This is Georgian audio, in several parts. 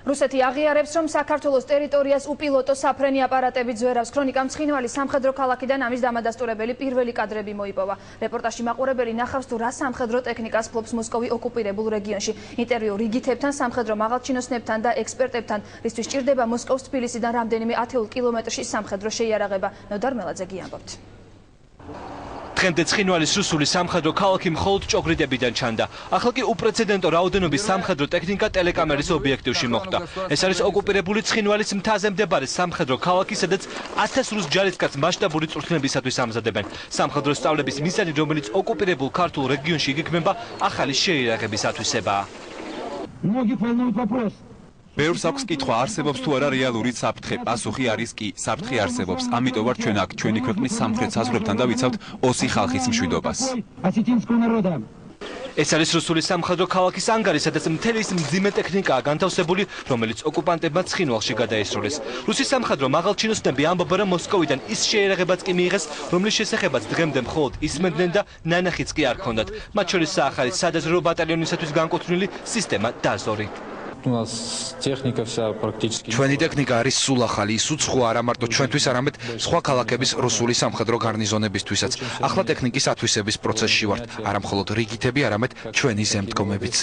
რუსეთი აღიარებს, რომ საქართველოს ტერიტორიას უპილოტო საფრენი აპარატები ძვერავს. ქრონიკა მცხინვალი სამხედრო ქალაქიდან ამის დამადასტურებელი პირველი კადრები მოიპოვა. რეპორტაჟში მაყურებელი ნახავს, თუ რა სამხედრო ტექნიკას ფლობს მოსკოვი ოკუპირებულ რეგიონში. ინტერვიუ რიგითებთან, სამხედრო მაღალჩინოსნებთან და ექსპერტებთან, რისთვის ჭირდება მოსკოვს თბილისიდან რამდენიმე ათეულ კილომეტრში სამხედრო შეიარაღება. ნოდარ მელაძე გიამბობთ. დღემდე ცხინვალის რუსული სამხედრო ქალაქი მხოლოდ ჭოგრიდებიდან ჩანდა. ახლა კი უპრეცედენტო რაოდენობის სამხედრო ტექნიკა ტელეკამერის ობიექტივში მოხვდა. ეს არის ოკუპირებული ცხინვალის მთაზე მდებარე სამხედრო ქალაქი, სადაც 1000 რუს ჯარისკაცს მასშტაბური წვრთნებისათვის ამზადებენ. სამხედრო სწავლების მიზანი, რომელიც ოკუპირებულ ქართულ რეგიონში იგეგმება, ახალი შეიარაღების ათვისებაა. ბევრს აქვს კითხვა, არსებობს თუ არა რეალური საფრთხე. პასუხი არის კი, საფრთხე არსებობს. ამიტომ ვარ ჩვენ აქ, ჩვენი ქვეყნის სამხრეთ საზღვრებთან და ვიცავთ ოსი ხალხის მშვიდობას. ეს არის რუსული სამხედრო ქალაქის ანგარი, სადაც მთელი ის მძიმე ტექნიკაა განთავსებული, რომელიც ოკუპანტებმა ცხინვალში გადაესროლეს. რუსი სამხედრო მაღალჩინოსნები ამბობენ, რომ მოსკოვიდან ის შეიარაღებაც კი მიიღეს, რომლის შესახებაც დღემდე მხოლოდ ისმენდნენ და ნანახიც კი არ ჰქონდათ. მათ შორის საახალი სადაზვერვო ბატალიონისათვის განკუთვნილი სისტემა დაზორი. ჩვენი ტექნიკა არის სულ ახალი, ის უცხოა არა მარტო ჩვენთვის, არამედ სხვა ქალაქების რუსული სამხედრო გარნიზონებისთვისაც. ახლა ტექნიკის ათვისების პროცესში ვართ, არა მხოლოდ რიგითები, არამედ ჩვენი ზემდგომებიც.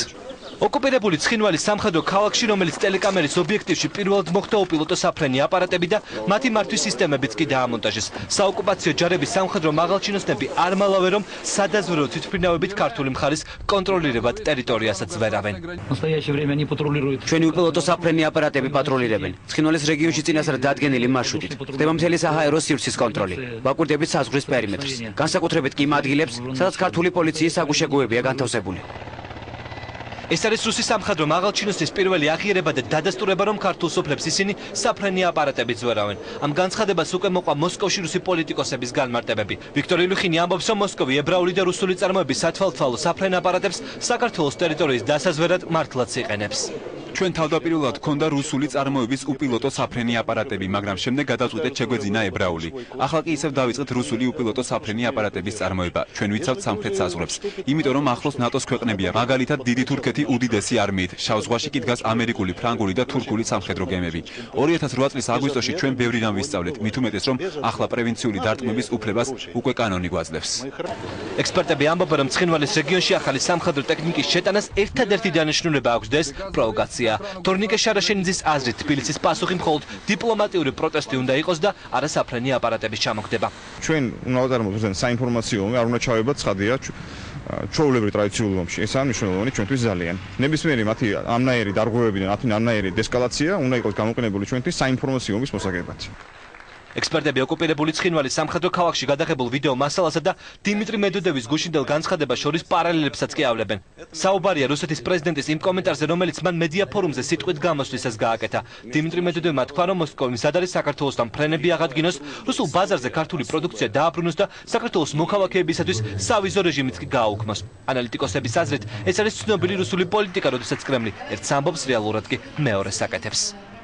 ოკუპირებული ცხინვალის სამხედრო ქალაქში, რომელიც ტელეკამერის ობიექტივში პირველად მოხვდა უპილოტო საფრენი აპარატები და მათი მართვის სისტემებიც კი დაამონტაჟეს. საოკუპაციო ჯარების სამხედრო მაღალჩინოსნები არ მალავენ, რომ სადაზვერვო თვითმფრინავებით ქართული მხარის კონტროლირებად ტერიტორიასაც ვერავენ. ჩვენი უპილოტო საფრენი აპარატები პატრულირებენ. ცხინვალის რეგიონში წინასწარ დადგენილი მარშრუტით. ხდება მთელი საჰაერო სივრცის კონტროლი. ვაკურდებით საზღვრის პერიმეტრს. განსაკუთრებით კი იმ ადგილებს, სადაც ქართული პოლიციის საგუშაგოებია განთავსებული. ეს არის რუსი სამხედრო მაღალჩინოსნის პირველი აღიარება და დადასტურება, რომ ქართულ სოფლებს ისინი საფრენი აპარატები ძვერავენ. ამ განცხადებას უკვე მოყვა მოსკოვში რუსი პოლიტიკოსების განმარტებები. ვიქტორ ილუხინი ამბობს, რომ მოსკოვი ებრაული და რუსული წარმოების სათვალთვალო საფრენ აპარატებს საქართველოს ტერიტორიის დასაზვერად მართლაც იყენებს. ჩვენ თავდაპირველად ჰქონდა რუსული წარმოების უპილოტო საფრენი აპარატები, მაგრამ შემდეგ გადაწყვიტეთ შეგვეძინა ებრაული. ახლა კი ისევ დავიწყეთ რუსული უპილოტო საფრენი აპარატების წარმოება. ჩვენ ვიცავთ სამხრეთ საზღვრებს, იმიტომ რომ ახლოს ნატოს ქვეყნებია, მაგალითად დიდი თურქეთი უდიდესი არმიით. შავ ზღვაში კი დგას ამერიკული, ფრანგული და თურქული სამხედრო გემები. 2008 წლის აგვისტოში ჩვენ ბევრი რამ ვისწავლეთ, მით უმეტეს რომ ახლა პრევენციული დარტყმების უფლებას უკვე კანონი გვაძლევს. ექსპერტები ამბობენ, რომ ცხინვალის რეგიონში ახალი სამხედრო ტექნიკის შეტანას ერთადერთი დანიშნულება აქვს და ეს პროვოკაცია. თორნიკე შარაშენიძის აზრით, თბილისის პასუხი მხოლოდ დიპლომატიური პროტესტი უნდა იყოს და არა საფრენი აპარატების ჩამოგდება. ჩვენ უნდა ვაწარმოოთ საინფორმაციო ომი, არ უნდა ჩავებათ ცხადია ჩვეულებრივ ტრადიციულ ომში. ეს არის მნიშვნელოვანი ჩვენთვის ძალიან. ნებისმიერი მათი ამნაირი დარღვევები და მათი ამნაირი დესკალაცია უნდა იყოს გამოყენებული ჩვენთვის საინფორმაციო ომის მოსაგებად. ექსპერტები ოკუპირებული ცხინვალის სამხედრო ქალაქში გადაღებულ ვიდეო მასალასა და დიმიტრი მედვედევის გუშინდელ განცხადებას შორის პარალელებსაც კი ავლებენ. საუბარია რუსეთის პრეზიდენტის იმ კომენტარზე, რომელიც მან მედია ფორუმზე სიტყვით გამოსვლისას გააკეთა. დიმიტრი მედვედევმა თქვა, რომ მოსკოვი მზად არის საქართველოსთან ფრენები აღადგინოს, რუსულ ბაზარზე ქართული პროდუქცია დააბრუნოს და საქართველოს მოქალაქეებისათვის სავიზო რეჟიმიც კი გააუქმოს. ანალიტიკოსების აზრით, ეს არის ცნობილი რუსული პოლიტიკა, როდესაც კრემლი ერთს ამბობს, რეალურად კი მეორეს აკეთებს.